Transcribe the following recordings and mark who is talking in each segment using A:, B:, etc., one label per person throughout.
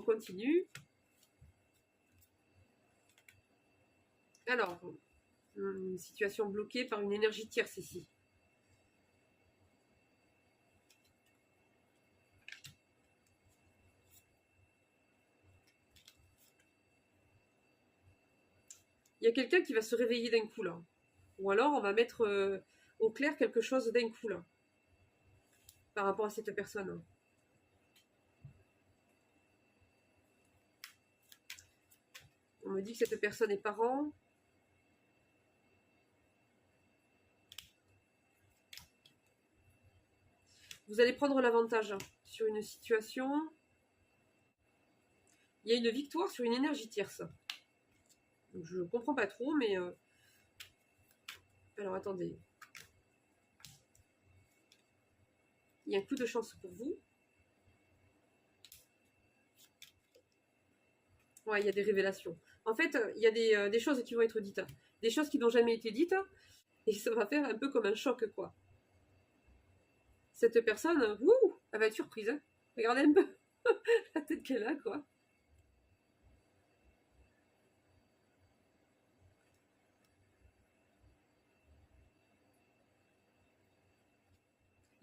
A: On continue. Alors, une situation bloquée par une énergie tierce ici. Il y a quelqu'un qui va se réveiller d'un coup là. Ou alors on va mettre au clair quelque chose d'un coup là. Par rapport à cette personne. On me dit que cette personne est parent. Vous allez prendre l'avantage sur une situation. Il y a une victoire sur une énergie tierce. Donc, je ne comprends pas trop, mais... Alors, attendez. Il y a un coup de chance pour vous. Ouais, il y a des révélations. En fait, il y a des choses qui vont être dites. Des choses qui n'ont jamais été dites. Et ça va faire un peu comme un choc, quoi. Cette personne, wouh, elle va être surprise. Hein. Regardez un peu la tête qu'elle a, quoi.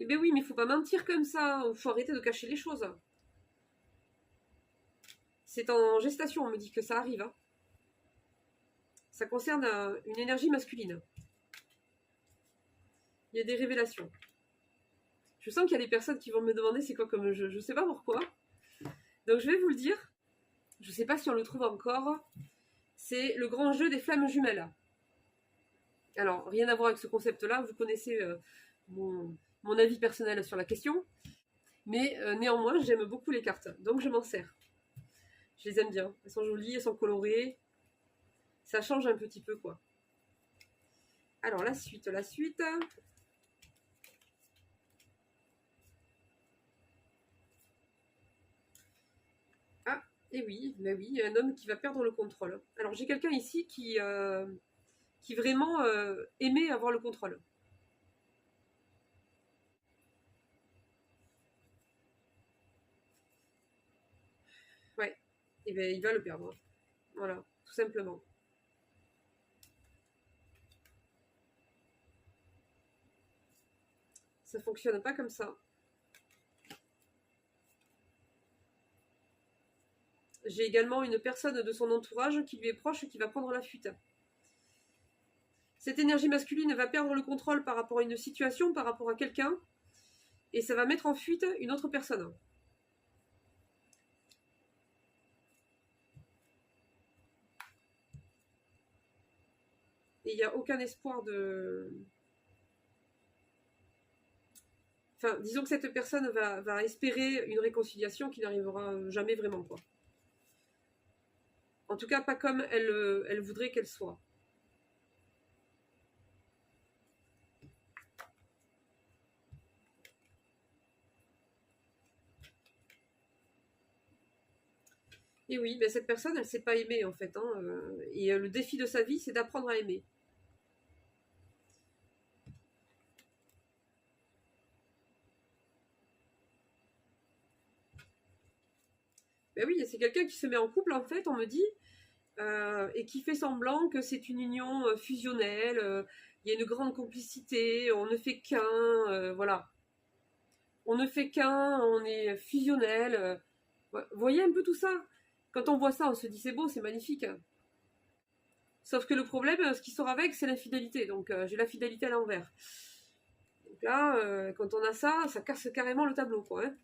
A: Eh bien oui, mais il faut pas mentir comme ça. Il faut arrêter de cacher les choses. C'est en gestation, on me dit que ça arrive. Hein. Ça concerne une énergie masculine. Il y a des révélations. Je sens qu'il y a des personnes qui vont me demander c'est quoi comme jeu. Je ne sais pas pourquoi. Donc je vais vous le dire. Je ne sais pas si on le trouve encore. C'est le grand jeu des flammes jumelles. Alors, rien à voir avec ce concept-là. Vous connaissez mon avis personnel sur la question. Mais néanmoins, j'aime beaucoup les cartes. Donc je m'en sers. Je les aime bien. Elles sont jolies, elles sont colorées. Ça change un petit peu, quoi. Alors, la suite. Ah, et oui, bah oui, il y a un homme qui va perdre le contrôle. Alors, j'ai quelqu'un ici qui vraiment aimait avoir le contrôle. Ouais, et ben il va le perdre. Voilà, tout simplement. Ça fonctionne pas comme ça. J'ai également une personne de son entourage qui lui est proche qui va prendre la fuite. Cette énergie masculine va perdre le contrôle par rapport à une situation, par rapport à quelqu'un, et ça va mettre en fuite une autre personne. Et il n'y a aucun espoir de... Enfin, disons que cette personne va espérer une réconciliation qui n'arrivera jamais vraiment, quoi. En tout cas, pas comme elle voudrait qu'elle soit. Et oui, ben cette personne, elle ne s'est pas aimée, en fait. Hein, et le défi de sa vie, c'est d'apprendre à aimer. Ben oui, c'est quelqu'un qui se met en couple, en fait, on me dit, et qui fait semblant que c'est une union fusionnelle, il y a une grande complicité, on ne fait qu'un, voilà. On ne fait qu'un, on est fusionnel. Vous voyez un peu tout ça? Quand on voit ça, on se dit c'est beau, c'est magnifique. Sauf que le problème, ce qui sort avec, c'est l'infidélité. Donc j'ai la fidélité à l'envers. Donc là, quand on a ça, ça casse carrément le tableau, quoi. Hein.